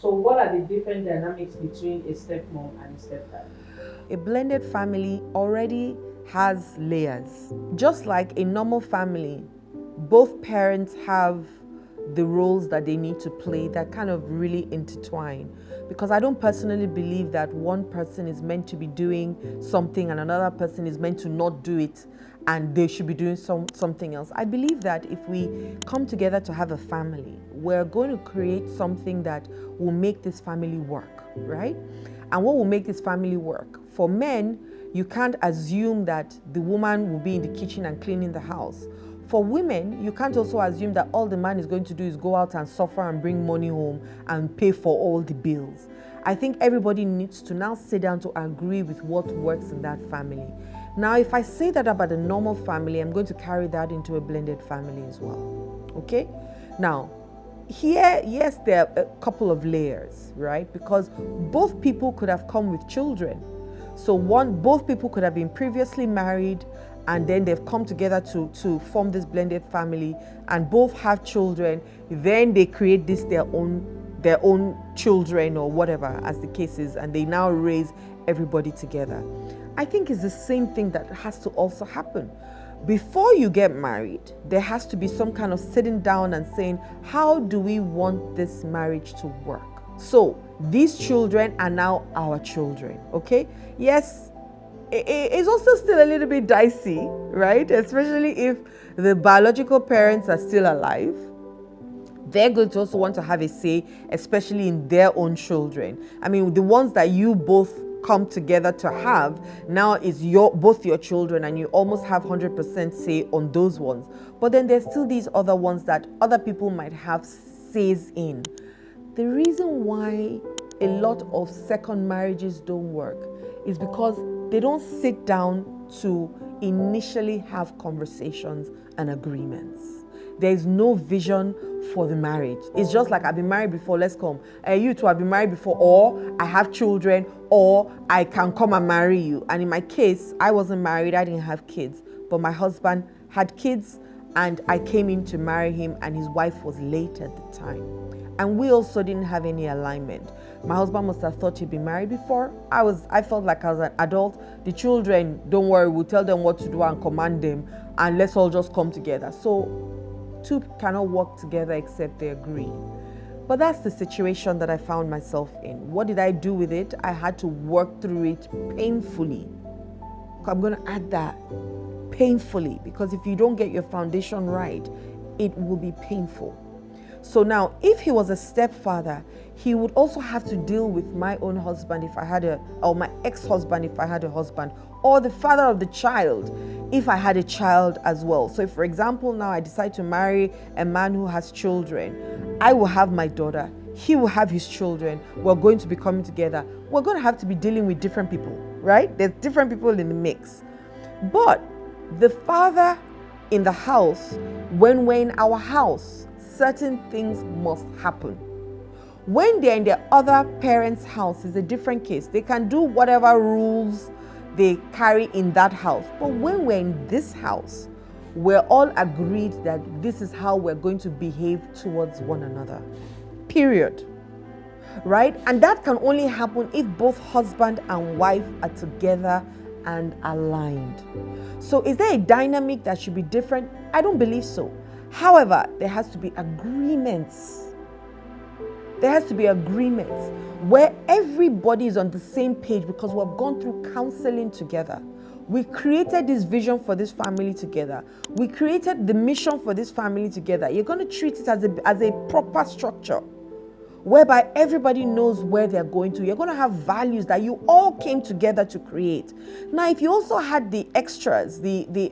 So what are the different dynamics between a stepmom and a stepdad? A blended family already has layers. Just like a normal family, both parents have the roles that they need to play that kind of really intertwine. Because I don't personally believe that one person is meant to be doing something and another person is meant to not do it and they should be doing something else. I believe that if we come together to have a family, we're going to create something that will make this family work, right? And what will make this family work? For men, you can't assume that the woman will be in the kitchen and cleaning the house. For women, you can't also assume that all the man is going to do is go out and suffer and bring money home and pay for all the bills. I think everybody needs to now sit down to agree with what works in that family. Now, if I say that about a normal family, I'm going to carry that into a blended family as well. Okay? Now, here, yes, there are a couple of layers, right? Because both people could have come with children. So both people could have been previously married and then they've come together to form this blended family and both have children. Then they create their own children or whatever as the case is, and they now raise everybody together. I think it's the same thing that has to also happen. Before you get married, there has to be some kind of sitting down and saying, how do we want this marriage to work? So these children are now our children, okay? Yes, it's also still a little bit dicey, right? Especially if the biological parents are still alive. They're going to also want to have a say, especially in their own children. I mean, the ones that you both come together to have now is both your children, and you almost have 100% say on those ones. But then there's still these other ones that other people might have says in. The reason why a lot of second marriages don't work is because they don't sit down to initially have conversations and agreements. There is no vision for the marriage. It's just like, I've been married before, let's come. You two have been married before, or I have children, or I can come and marry you. And in my case, I wasn't married, I didn't have kids, but my husband had kids and I came in to marry him and his wife was late at the time. And we also didn't have any alignment. My husband must have thought he'd been married before. I felt like I was an adult. The children, don't worry, we'll tell them what to do and command them, and let's all just come together. So two cannot work together except they agree. But that's the situation that I found myself in. What did I do with it? I had to work through it painfully. I'm going to add that, painfully, because if you don't get your foundation right, it will be painful. So now, if he was a stepfather, he would also have to deal with my own husband if I had or my ex-husband if I had a husband, or the father of the child if I had a child as well. So if, for example, now I decide to marry a man who has children, I will have my daughter, he will have his children, we're going to be coming together. We're going to have to be dealing with different people, right? There's different people in the mix. But the father in the house, when we're in our house, certain things must happen. When they're in their other parents' house, it's a different case. They can do whatever rules they carry in that house. But when we're in this house, we're all agreed that this is how we're going to behave towards one another. Period. Right? And that can only happen if both husband and wife are together and aligned. So is there a dynamic that should be different? I don't believe so. However, there has to be agreements. There has to be agreements where everybody is on the same page, because we've gone through counseling together. We created this vision for this family together. We created the mission for this family together. You're going to treat it as a proper structure, whereby everybody knows where they're going to. You're going to have values that you all came together to create. Now, if you also had the extras, the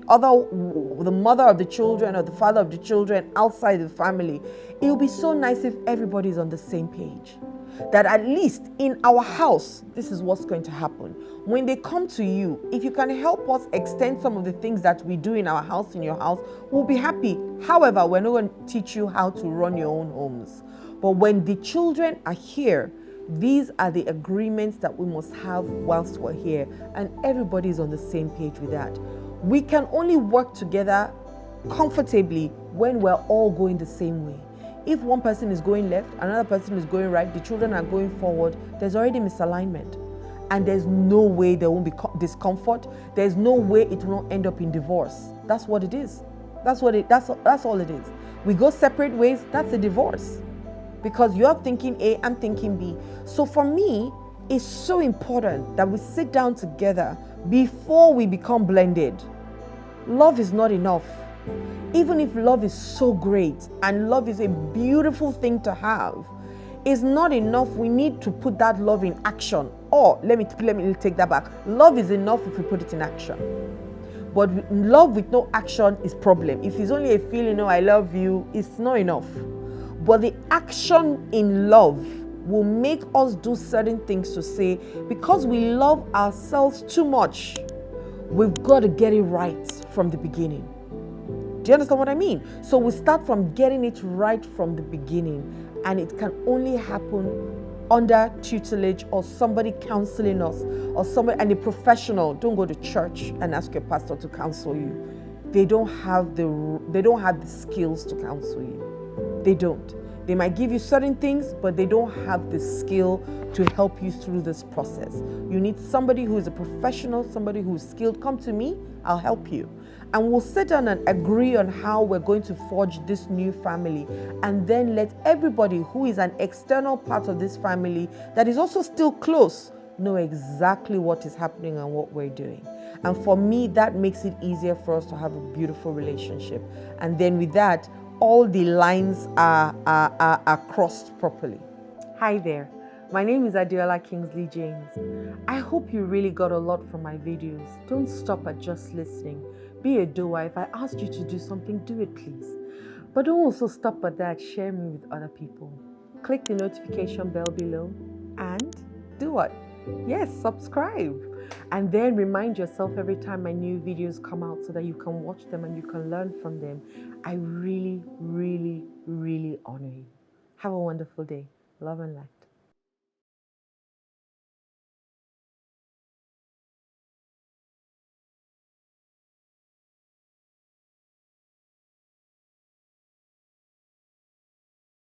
mother of the children or the father of the children outside the family, it would be so nice if everybody's on the same page. That at least in our house, this is what's going to happen. When they come to you, if you can help us extend some of the things that we do in our house, in your house, we'll be happy. However, we're not going to teach you how to run your own homes. But when the children are here, these are the agreements that we must have whilst we're here, and everybody is on the same page with that. We can only work together comfortably when we're all going the same way. If one person is going left, another person is going right, the children are going forward, there's already misalignment. And there's no way there won't be discomfort. There's no way it will not end up in divorce. That's what it is. That's all it is. We go separate ways, that's a divorce. Because you're thinking A, I'm thinking B. So for me, it's so important that we sit down together before we become blended. Love is not enough. Even if love is so great and love is a beautiful thing to have, it's not enough. We need to put that love in action. Or let me take that back. Love is enough if we put it in action. But love with no action is problem. If it's only a feeling, oh, I love you, it's not enough. But the action in love will make us do certain things to say, because we love ourselves too much, we've got to get it right from the beginning. Do you understand what I mean? So we start from getting it right from the beginning, and it can only happen under tutelage or somebody counseling us, or somebody, and a professional. Don't go to church and ask your pastor to counsel you. They don't have the skills to counsel you. They don't. They might give you certain things, but they don't have the skill to help you through this process. You need somebody who is a professional, somebody who is skilled. Come to me, I'll help you. And we'll sit down and agree on how we're going to forge this new family. And then let everybody who is an external part of this family that is also still close know exactly what is happening and what we're doing. And for me, that makes it easier for us to have a beautiful relationship. And then with that, all the lines are crossed properly. Hi there. My name is Adeola Kingsley James. I hope you really got a lot from my videos. Don't stop at just listening. Be a doer. If I asked you to do something, do it please. But don't also stop at that. Share me with other people. Click the notification bell below and do what? Yes, subscribe. And then remind yourself every time my new videos come out so that you can watch them and you can learn from them. I really, really, really honor you. Have a wonderful day. Love and light.